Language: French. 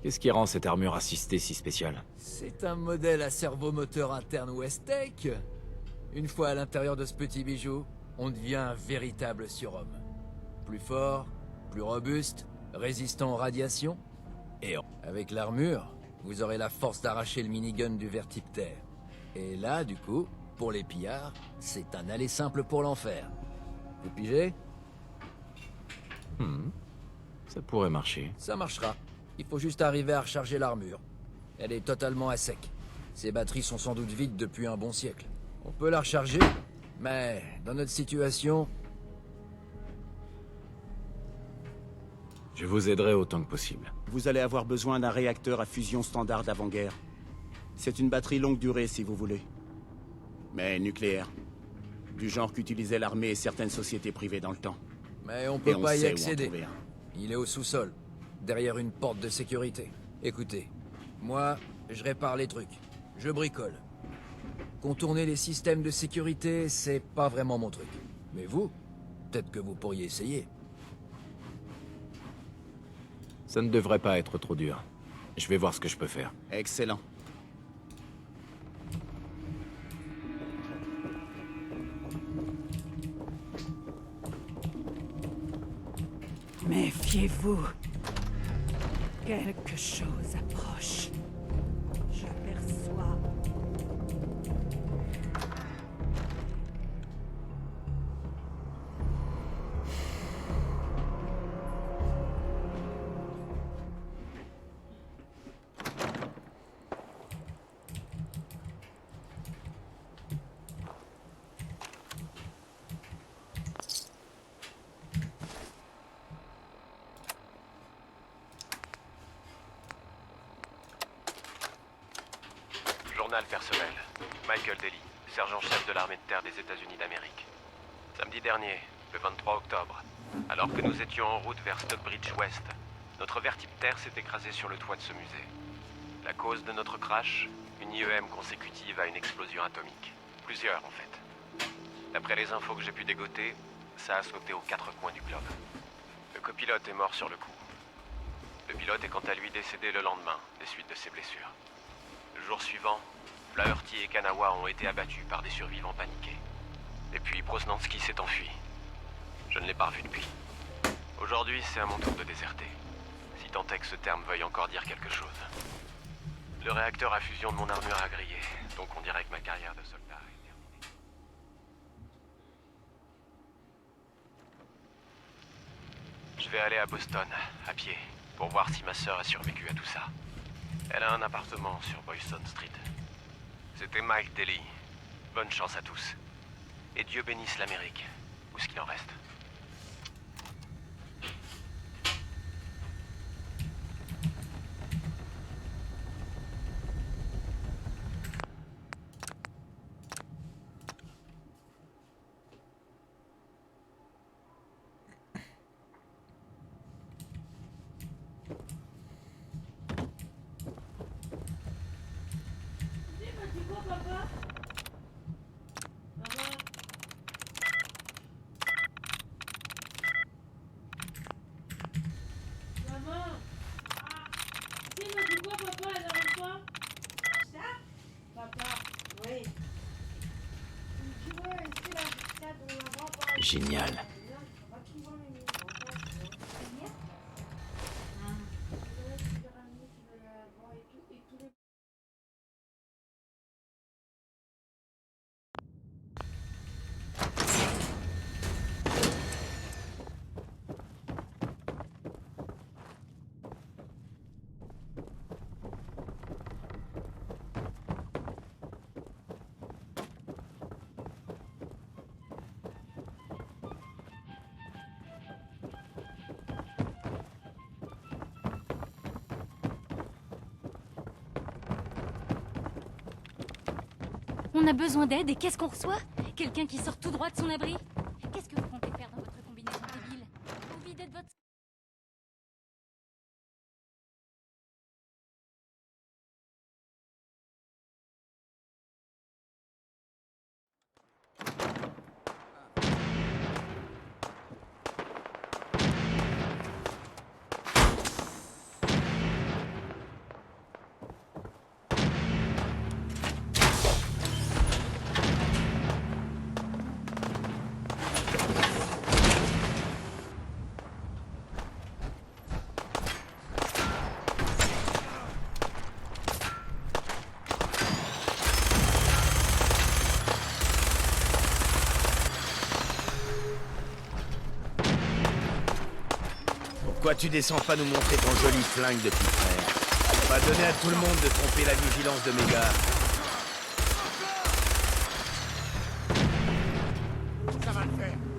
Qu'est-ce qui rend cette armure assistée si spéciale? C'est un modèle à servomoteur interne Westech. Une fois à l'intérieur de ce petit bijou, on devient un véritable surhomme. Plus fort, plus robuste, résistant aux radiations. Et avec l'armure, vous aurez la force d'arracher le minigun du Vertiptère. Et là, du coup, pour les pillards, c'est un aller simple pour l'enfer. Vous pigez? Ça pourrait marcher. Ça marchera. Il faut juste arriver à recharger l'armure. Elle est totalement à sec. Ses batteries sont sans doute vides depuis un bon siècle. On peut la recharger, mais dans notre situation... Je vous aiderai autant que possible. Vous allez avoir besoin d'un réacteur à fusion standard d'avant-guerre. C'est une batterie longue durée si vous voulez. Mais nucléaire. Du genre qu'utilisaient l'armée et certaines sociétés privées dans le temps. Mais on Et peut on pas y sait où en accéder. trouver un. Il est au sous-sol, derrière une porte de sécurité. Écoutez, moi, je répare les trucs. Je bricole. Contourner les systèmes de sécurité, c'est pas vraiment mon truc. Mais vous, peut-être que vous pourriez essayer. Ça ne devrait pas être trop dur. Je vais voir ce que je peux faire. Excellent. Méfiez-vous. Quelque chose approche. Je perçois. Journal personnel. Michael Daly, sergent-chef de l'armée de terre des États-Unis d'Amérique. Samedi dernier, le 23 octobre, alors que nous étions en route vers Stockbridge West, notre Vertiptère s'est écrasé sur le toit de ce musée. La cause de notre crash, une IEM consécutive à une explosion atomique. Plusieurs, en fait. D'après les infos que j'ai pu dégoter, ça a sauté aux 4 coins du globe. Le copilote est mort sur le coup. Le pilote est quant à lui décédé le lendemain, des suites de ses blessures. Le jour suivant, Flaherty et Kanawa ont été abattus par des survivants paniqués. Et puis Prosnansky s'est enfui. Je ne l'ai pas revu depuis. Aujourd'hui, c'est à mon tour de déserter. Si tant est que ce terme veuille encore dire quelque chose. Le réacteur à fusion de mon armure a grillé, donc on dirait que ma carrière de soldat est terminée. Je vais aller à Boston, à pied, pour voir si ma sœur a survécu à tout ça. Elle a un appartement sur Boylston Street. C'était Mike Daly. Bonne chance à tous. Et Dieu bénisse l'Amérique, ou ce qu'il en reste. Génial. On a besoin d'aide et qu'est-ce qu'on reçoit? Quelqu'un qui sort tout droit de son abri? Qu'est-ce que vous comptez faire dans votre combinaison débile? Vous videz de votre... Pourquoi tu descends pas nous montrer ton joli flingue de petit frère? On va donner à tout le monde de tromper la vigilance de mes gars. Ça va le faire.